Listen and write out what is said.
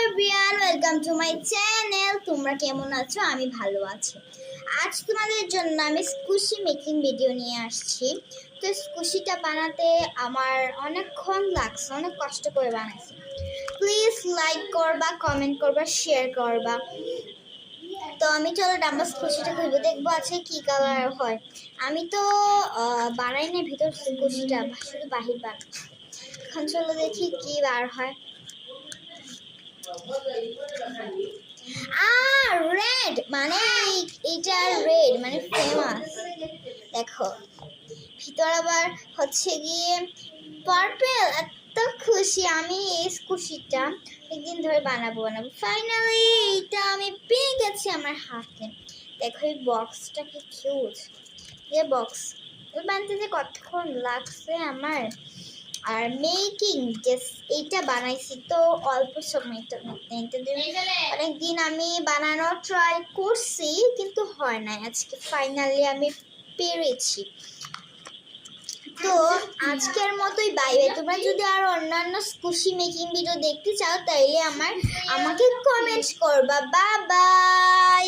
Everyone, welcome to my channel. তোমরা কেমন আছো? আমি ভালো আছি। আজ তোমাদের জন্য আমি স্কুশি মেকিং ভিডিও নিয়ে আসছি। তো স্কুশিটা বানাতে আমার অনেকক্ষণ লাগছে, অনেক কষ্ট করে বানাইছি। প্লিজ লাইক করবা, কমেন্ট করবা, শেয়ার করবা। তো আমি চলো ডাম্বা স্কুশিটা খুলবো, দেখবো আছে কি কালার হয়। আমি তো বানাই না ভিতর স্কুশিটা, শুধু বাহির বানাচ্ছি। এখন চলো দেখি কি বার হয়। রেড মানে এটা রেড মানে ফেমাস। দেখো ভিতর আবার হচ্ছে গিয়ে পার্পল। এত খুশি আমি এই খুশিটা একদিন ধরে বানাবো। ফাইনালি এটা আমি পেয়ে গেছি আমার হাতে। দেখো এই বক্সটা কি কিউট। যে বক্স বানাতে যে কতক্ষণ লাগছে আমার। আর মেকিং এইটা বানাইছি তো অল্প সময়টা অনেকদিন আমি বানানোর ট্রাই করছি কিন্তু হয় না। আজকে ফাইনালি আমি পেরেছি। তো আজকের মতোই বাই বাই। তোমরা যদি আরো অন্যান্য স্কুশি মেকিং ভিডিও দেখতে চাও তাইলে আমাকে কমেন্ট করবা। Bye bye.